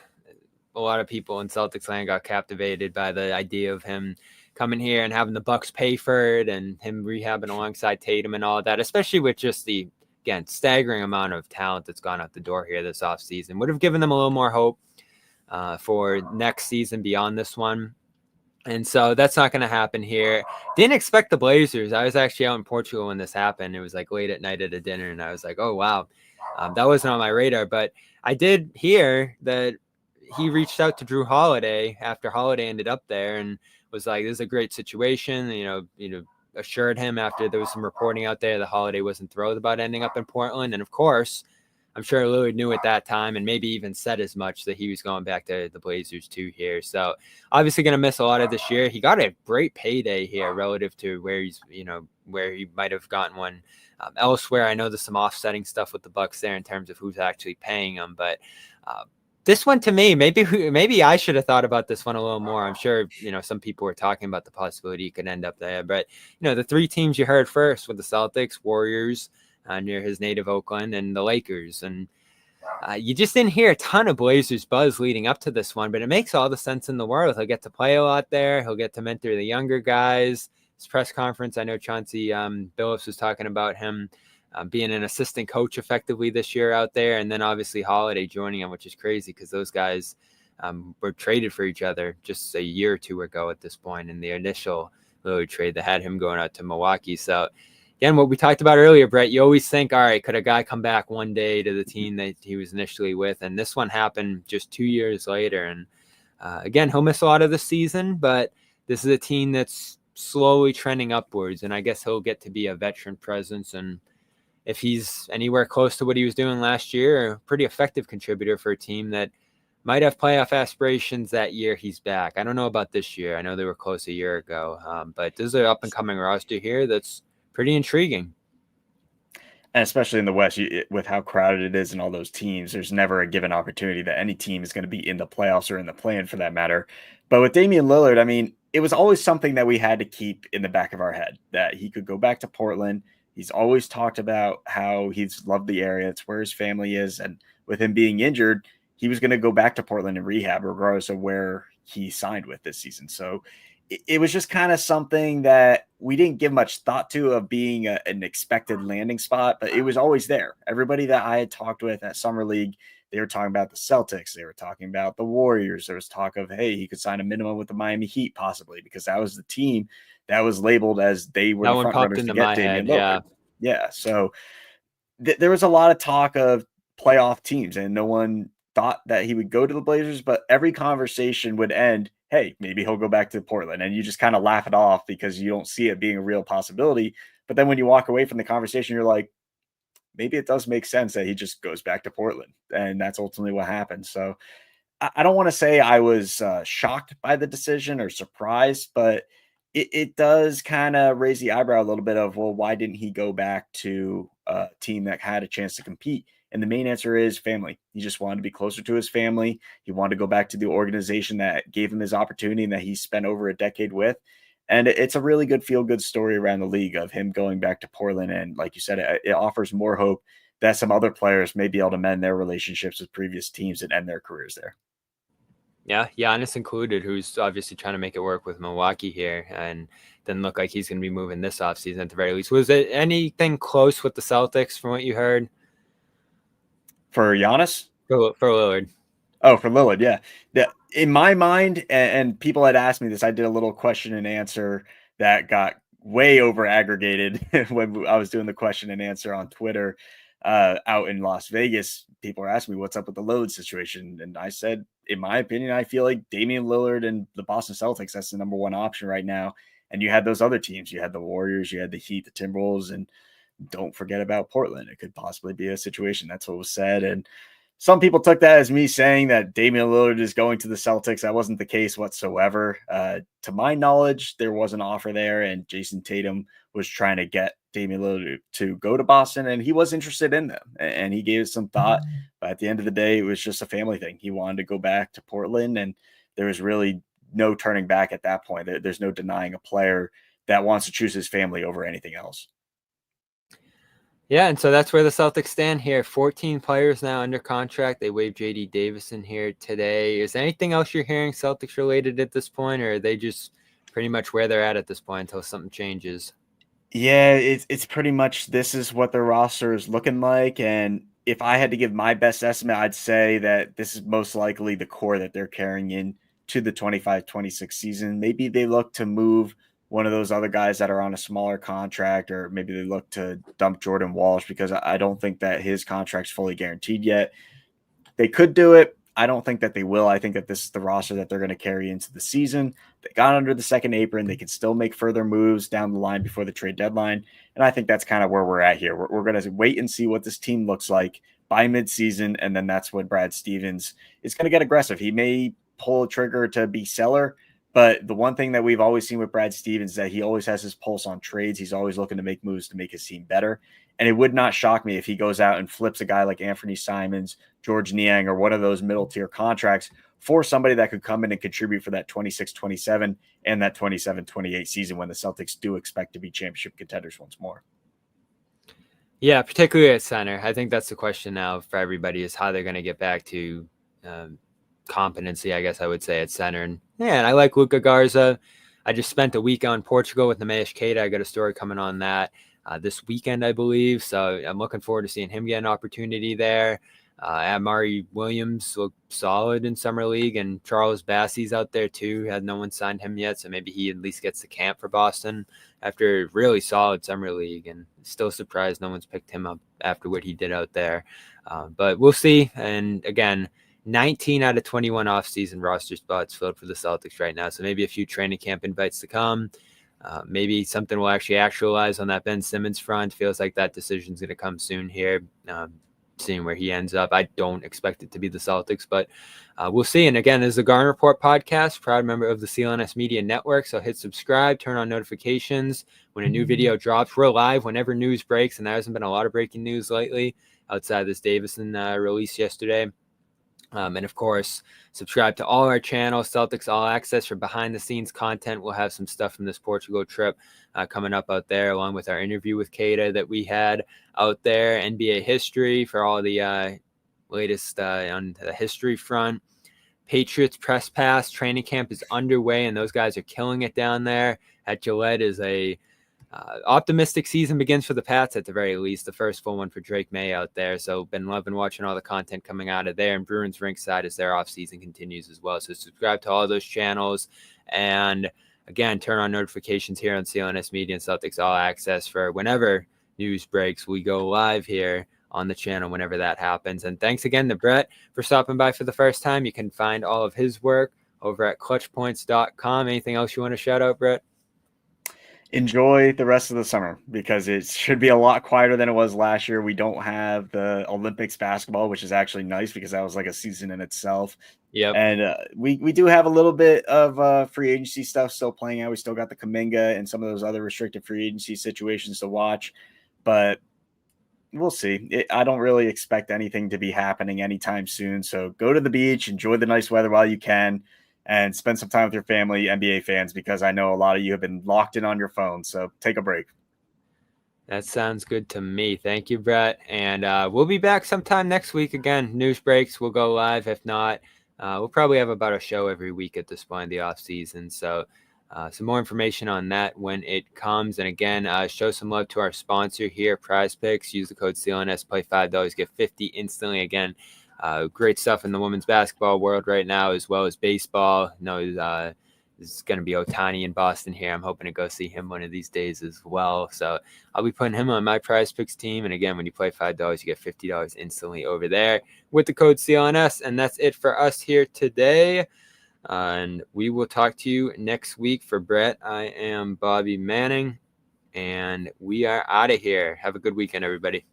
a lot of people in Celtics land got captivated by the idea of him coming here and having the Bucks pay for it and him rehabbing alongside Tatum and all of that, especially with just the, again, staggering amount of talent that's gone out the door here this offseason. Would have given them a little more hope for next season beyond this one. And so that's not going to happen here. Didn't expect the Blazers. I was actually out in Portugal when this happened. It was like late at night at a dinner, and I was like, oh, wow. That wasn't on my radar. But I did hear that he reached out to Drew Holiday after Holiday ended up there and was like, this is a great situation. You know, assured him after there was some reporting out there that Holiday wasn't thrilled about ending up in Portland. And of course, I'm sure Lillard knew at that time and maybe even said as much that he was going back to the Blazers too here. So obviously going to miss a lot of this year. He got a great payday here relative to where he's, you know, where he might have gotten one elsewhere. I know there's some offsetting stuff with the Bucks there in terms of who's actually paying him, but this one to me, maybe I should have thought about this one a little more. I'm sure, you know, some people were talking about the possibility he could end up there, but you know, the three teams you heard first with the Celtics, Warriors, near his native Oakland, and the Lakers. And you just didn't hear a ton of Blazers buzz leading up to this one, but it makes all the sense in the world. He'll get to play a lot there. He'll get to mentor the younger guys. His press conference, I know Chauncey Billups was talking about him being an assistant coach effectively this year out there. And then obviously Holiday joining him, which is crazy because those guys were traded for each other just a year or two ago at this point in the initial Lillard trade that had him going out to Milwaukee. So again, what we talked about earlier, Brett, you always think, all right, could a guy come back one day to the team that he was initially with? And this one happened just 2 years later. And again, he'll miss a lot of the season, but this is a team that's slowly trending upwards. And I guess he'll get to be a veteran presence. And if he's anywhere close to what he was doing last year, a pretty effective contributor for a team that might have playoff aspirations that year he's back. I don't know about this year. I know they were close a year ago, but there's an up-and-coming roster here that's pretty intriguing. And especially in the West, with how crowded it is and all those teams, there's never a given opportunity that any team is going to be in the playoffs or in the play-in for that matter. But with Damian Lillard, I mean, it was always something that we had to keep in the back of our head, that he could go back to Portland. He's always talked about how he's loved the area. It's where his family is. And with him being injured, he was going to go back to Portland and rehab regardless of where he signed with this season. So it was just kind of something that we didn't give much thought to of being an expected landing spot, but it was always there. Everybody that I had talked with at Summer League, they were talking about the Celtics. They were talking about the Warriors. There was talk of, hey, he could sign a minimum with the Miami Heat possibly, because that was the team that was labeled as they were the front runners to get Damian Lillard. Yeah. So there was a lot of talk of playoff teams, and no one thought that he would go to the Blazers, but every conversation would end, hey, maybe he'll go back to Portland. And you just kind of laugh it off because you don't see it being a real possibility. But then when you walk away from the conversation, you're like, maybe it does make sense that he just goes back to Portland. And that's ultimately what happened. So I don't want to say I was shocked by the decision or surprised, but it does kind of raise the eyebrow a little bit of, well, why didn't he go back to a team that had a chance to compete? And the main answer is family. He just wanted to be closer to his family. He wanted to go back to the organization that gave him his opportunity and that he spent over a decade with. And it's a really good feel-good story around the league of him going back to Portland. And like you said, it offers more hope that some other players may be able to mend their relationships with previous teams and end their careers there. Yeah, Giannis included, who's obviously trying to make it work with Milwaukee here, and doesn't look like he's going to be moving this offseason at the very least. Was it anything close with the Celtics from what you heard? For Giannis? For Lillard. Oh, for Lillard, yeah. In my mind, and people had asked me this, I did a little question and answer that got way over aggregated when I was doing the question and answer on Twitter out in Las Vegas. People were asking me what's up with the Lillard situation. And I said, in my opinion, I feel like Damian Lillard and the Boston Celtics, that's the number one option right now. And you had those other teams. You had the Warriors, you had the Heat, the Timberwolves, and don't forget about Portland. It could possibly be a situation. That's what was said. And some people took that as me saying that Damian Lillard is going to the Celtics. That wasn't the case whatsoever. To my knowledge, there was an offer there, and Jason Tatum was trying to get Damian Lillard to go to Boston, and he was interested in them, and he gave it some thought. But at the end of the day, it was just a family thing. He wanted to go back to Portland, and there was really no turning back at that point. There's no denying a player that wants to choose his family over anything else. Yeah, and so that's where the Celtics stand here. 14 players now under contract. They waived JD Davison here today. Is there anything else you're hearing Celtics related at this point, or are they just pretty much where they're at this point until something changes? Yeah, it's pretty much this is what their roster is looking like. And if I had to give my best estimate, I'd say that this is most likely the core that they're carrying in to the 25-26 season. Maybe they look to move one of those other guys that are on a smaller contract, or maybe they look to dump Jordan Walsh because I don't think that his contract's fully guaranteed yet. They could do it. I don't think that they will. I think that this is the roster that they're going to carry into the season. They got under the second apron. They can still make further moves down the line before the trade deadline. And I think that's kind of where we're at here. We're going to wait and see what this team looks like by midseason. And then that's when Brad Stevens is going to get aggressive. He may pull a trigger to be seller, but the one thing that we've always seen with Brad Stevens is that he always has his pulse on trades. He's always looking to make moves to make his team better. And it would not shock me if he goes out and flips a guy like Anfernee Simons, George Niang, or one of those middle tier contracts for somebody that could come in and contribute for that 26-27 and that 27-28 season when the Celtics do expect to be championship contenders once more. Yeah, particularly at center. I think that's the question now for everybody is how they're going to get back to competency, I guess I would say, at center. And I like Luka Garza. I just spent a week on Portugal with Nemesh Keita. I got a story coming on that this weekend, I believe. So I'm looking forward to seeing him get an opportunity there. Amari Williams looked solid in Summer League, and Charles Bassey's out there too. Had no one signed him yet, so maybe he at least gets the camp for Boston after a really solid Summer League, and still surprised no one's picked him up after what he did out there. But we'll see. And again, 19 out of 21 off-season roster spots filled for the Celtics right now, so maybe a few training camp invites to come. Maybe something will actually actualize on that Ben Simmons front. Feels like that decision's going to come soon here. Seeing where he ends up. I don't expect it to be the Celtics, but we'll see. And again, this is the Garden Report podcast, proud member of the CLNS Media Network. So hit subscribe, turn on notifications when a new video drops. We're live whenever news breaks, and there hasn't been a lot of breaking news lately outside this Davison release yesterday. And of course, subscribe to all our channels, Celtics All Access for behind the scenes content. We'll have some stuff from this Portugal trip coming up out there, along with our interview with Keita that we had out there, NBA history for all the latest on the history front. Patriots press pass training camp is underway, and those guys are killing it down there at Gillette. Is a optimistic season begins for the Pats at the very least, the first full one for Drake May out there. So been loving watching all the content coming out of there, and Bruins Rinkside as their off season continues as well. So subscribe to all those channels, and again, turn on notifications here on CLNS Media and Celtics All Access for whenever news breaks. We go live here on the channel whenever that happens. And thanks again to Brett for stopping by for the first time. You can find all of his work over at ClutchPoints.com. Anything else you want to shout out, Brett? Enjoy the rest of the summer because it should be a lot quieter than it was last year. We don't have the Olympics basketball, which is actually nice because that was like a season in itself. Yep. And we do have a little bit of free agency stuff still playing out. We still got the Kuminga and some of those other restricted free agency situations to watch, but we'll see. I don't really expect anything to be happening anytime soon. So go to the beach, enjoy the nice weather while you can, and spend some time with your family, NBA fans, because I know a lot of you have been locked in on your phone. So take a break. That sounds good to me. Thank you, Brett. And we'll be back sometime next week. Again, news breaks. We'll go live. If not, we'll probably have about a show every week at this point in the off season. So some more information on that when it comes. And again, show some love to our sponsor here, Prizepicks. Use the code CLNS, play $5, get $50 instantly. Again, great stuff in the women's basketball world right now, as well as baseball. This is going to be Ohtani in Boston here. I'm hoping to go see him one of these days as well. So I'll be putting him on my Prizepicks team. And again, when you play $5, you get $50 instantly over there with the code CLNS. And that's it for us here today. And we will talk to you next week. For Brett, I am Bobby Manning, and we are out of here. Have a good weekend, everybody.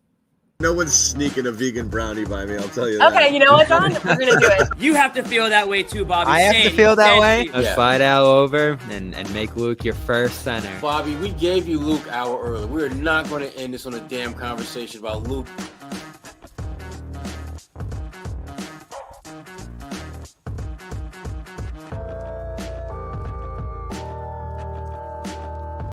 No one's sneaking a vegan brownie by me, I'll tell you that. Okay, you know what, John? We're going to do it. You have to feel that way too, Bobby. I have to feel that way. Let's Yeah. slide Al over and make Luke your first center. Bobby, we gave you Luke hour early. We're not going to end this on a damn conversation about Luke